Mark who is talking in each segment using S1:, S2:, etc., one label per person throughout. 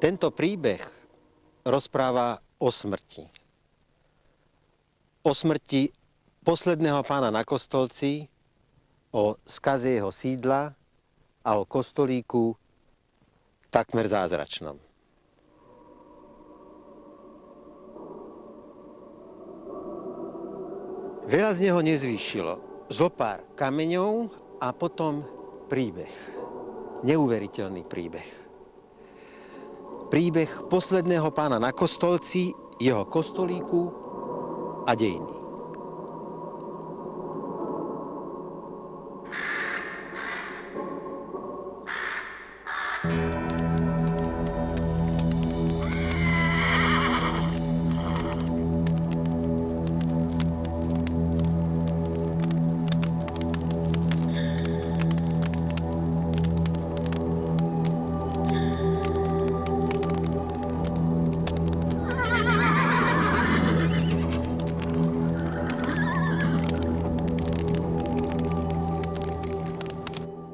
S1: Tento príbeh rozpráva o smrti. O smrti posledného pána na Kostolci, o skaze jeho sídla a o kostolíku takmer zázračnom. Veľa z neho nezvýšilo. Zopár kameňov a potom príbeh. Neuveriteľný príbeh. Príbeh posledného pána na Kostolci, jeho kostolíku a dejiny.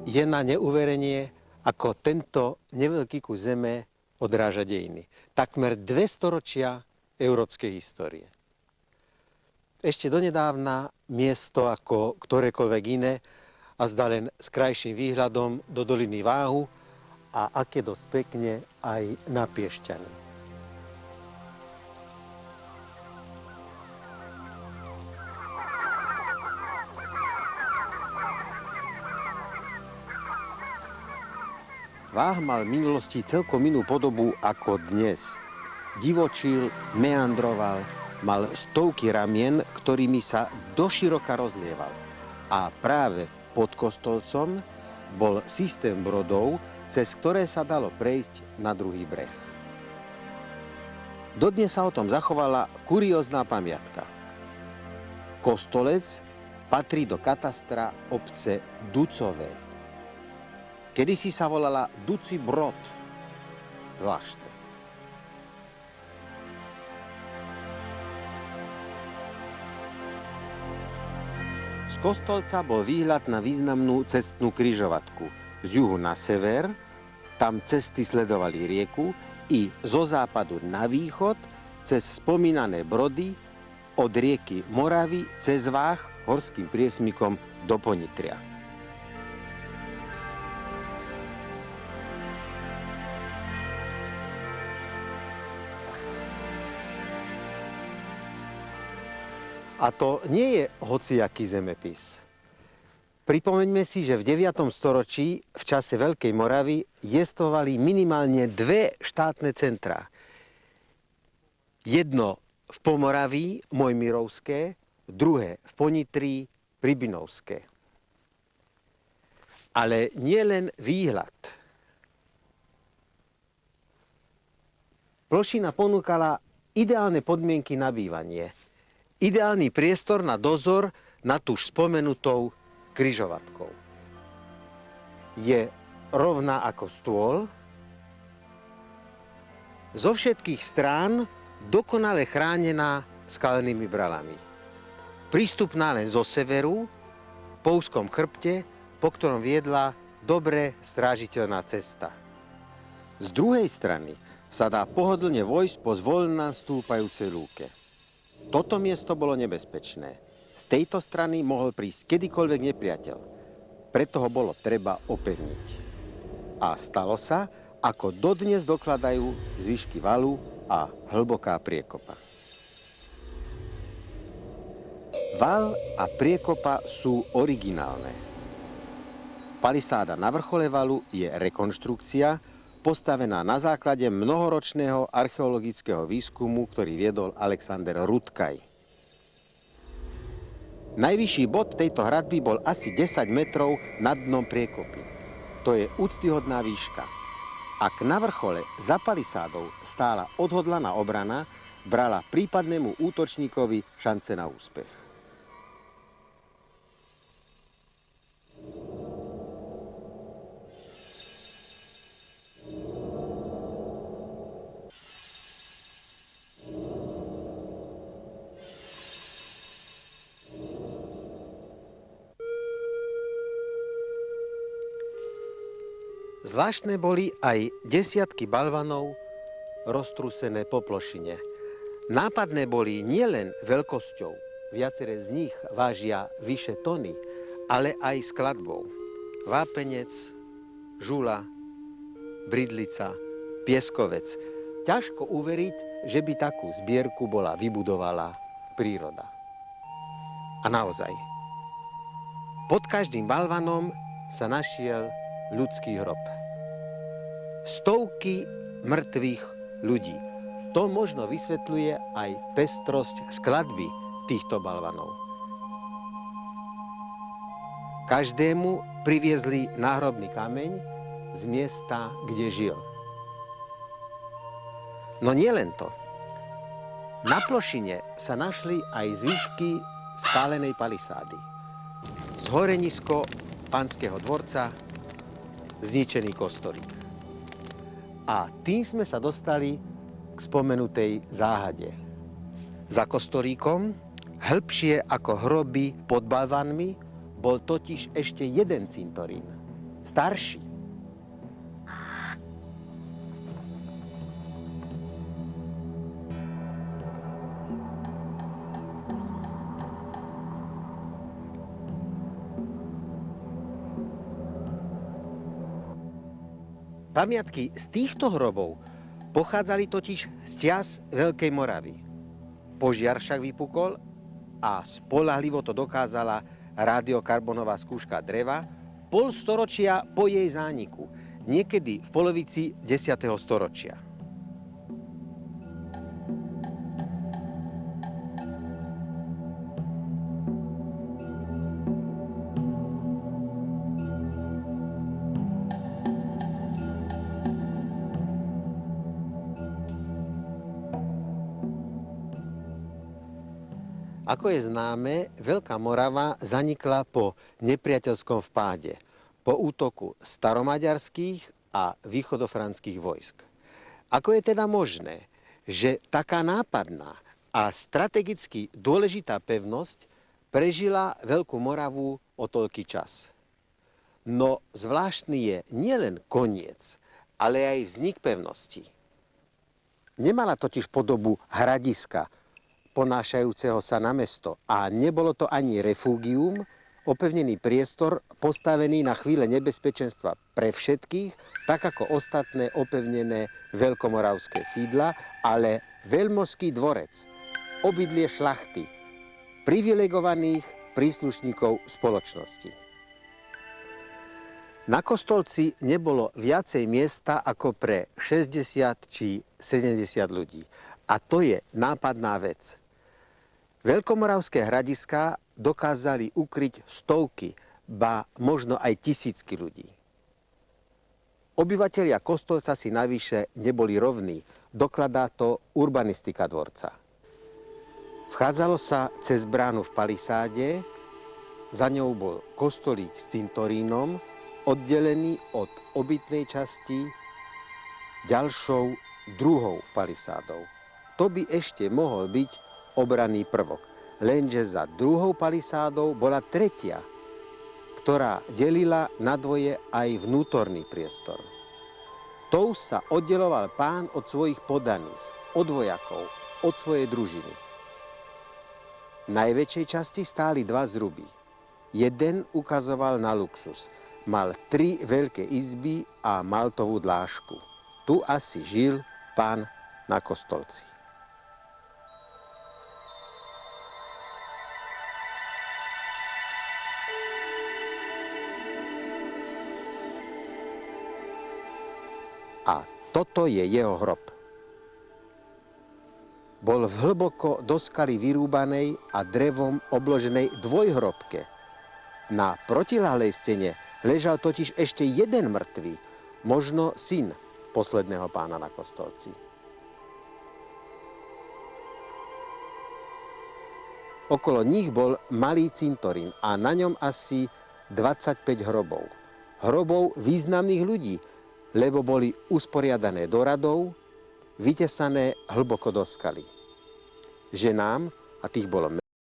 S1: Je na neuverenie, ako tento neveľký kus zeme odráža dejiny. Takmer 2 storočia európskej histórie. Ešte donedávna miesto ako ktorékoľvek iné a zdá len s krajším výhľadom do doliny Váhu a aké dosť pekne aj na Piešťany. Váh mal v minulosti celkom inú podobu ako dnes. Divočil, meandroval, mal stovky ramien, ktorými sa doširoka rozlieval. A práve pod Kostolcom bol systém brodov, cez ktoré sa dalo prejsť na druhý breh. Dodnes sa o tom zachovala kuriózna pamiatka. Kostolec patrí do katastra obce Ducové. Kedysi sa volala Duci Brod. Zvláštne. Z Kostolca bol výhľad na významnú cestnú križovatku. Z juhu na sever, tam cesty sledovali rieku, i zo západu na východ, cez spomínané Brody, od rieky Moravy cez Váh horským priesmykom do Ponitria. A to nie je hociaký zemepis. Pripomeňme si, že v 9. storočí v čase Veľkej Moravy jestvovali minimálne 2 štátne centrá. Jedno v Pomoraví, Mojmirovské, druhé v Ponitrí, Pribinovské. Ale nie len výhľad. Plošina ponúkala ideálne podmienky na bývanie. Ideálny priestor na dozor nad už spomenutou križovatkou. Je rovná ako stôl, zo všetkých strán dokonale chránená skalnými bralami. Prístupná len zo severu, po úzkom chrbte, po ktorom viedla dobre strážiteľná cesta. Z druhej strany sa dá pohodlne vojsť po zvoľná stúpajúcej lúke. Toto miesto bolo nebezpečné. Z tejto strany mohol prísť kedykoľvek nepriateľ. Preto ho bolo treba opevniť. A stalo sa, ako dodnes dokladajú zvyšky valu a hlboká priekopa. Val a priekopa sú originálne. Palisáda na vrchole valu je rekonštrukcia, postavená na základe mnohoročného archeologického výskumu, ktorý viedol Alexander Rutkaj. Najvyšší bod tejto hradby bol asi 10 metrov nad dnom priekopy. To je úctyhodná výška. Ak na vrchole za palisádou stála odhodlaná obrana, brala prípadnému útočníkovi šance na úspech. Zvláštne boli aj desiatky balvanov roztrúsené po plošine. Nápadné boli nielen veľkosťou, viaceré z nich vážia vyše tony, ale aj skladbou. Vápenec, žula, bridlica, pieskovec. Ťažko uveriť, že by takú zbierku bola vybudovala príroda. A naozaj, pod každým balvanom sa našiel ľudský hrob. Stovky mŕtvych ľudí. To možno vysvetľuje aj pestrosť skladby týchto balvanov. Každému priviezli náhrobný kameň z miesta, kde žil. No nie len to. Na plošine sa našli aj zvyšky spálenej palisády. Zhorenisko Panského dvorca, zničený kostolík. A tým sme sa dostali k spomenutej záhade. Za kostolíkom, hĺbšie ako hroby pod balvanmi, bol totiž ešte jeden cintorín, starší. Pamiatky z týchto hrobov pochádzali totiž z ťaz Veľkej Moravy. Požiar však vypukol a spoľahlivo to dokázala radiokarbonová skúška dreva pol storočia po jej zániku, niekedy v polovici 10. storočia. Ako je známe, Veľká Morava zanikla po nepriateľskom vpáde, po útoku staromaďarských a východofranských vojsk. Ako je teda možné, že taká nápadná a strategicky dôležitá pevnosť prežila Veľkú Moravu o toľký čas? No zvláštny je nielen koniec, ale aj vznik pevnosti. Nemala totiž podobu hradiska, ponášajúceho sa na mesto. A nebolo to ani refúgium, opevnený priestor, postavený na chvíle nebezpečenstva pre všetkých, tak ako ostatné opevnené veľkomoravské sídla, ale veľmožský dvorec, obydlie šlachty, privilegovaných príslušníkov spoločnosti. Na Kostolci nebolo viacej miesta ako pre 60 či 70 ľudí. A to je nápadná vec. Veľkomoravské hradiská dokázali ukryť stovky, ba možno aj tisícky ľudí. Obyvatelia Kostolca si navyše neboli rovní, dokladá to urbanistika dvorca. Vchádzalo sa cez bránu v palisáde, za ňou bol kostolík s cintorínom, oddelený od obytnej časti ďalšou druhou palisádou. To by ešte mohol byť obranný prvok. Lenže za druhou palisádou bola tretia, ktorá delila na dvoje aj vnútorný priestor. Tou sa oddeloval pán od svojich poddaných, od vojakov, od svojej družiny. V najväčšej časti stáli dva zruby. Jeden ukazoval na luxus. Mal 3 veľké izby a maltovú dlášku. Tu asi žil pán na Kostolci. A toto je jeho hrob. Bol v hlboko do skaly vyrúbanej a drevom obloženej dvojhrobke. Na protiľahlej stene ležal totiž ešte jeden mŕtvý, možno syn posledného pána na Kostolci. Okolo nich bol malý cintorín a na ňom asi 25 hrobov. Hrobov významných ľudí, lebo boli usporiadané do radov, vytesané hlboko do skaly. Ženám, a tých bolo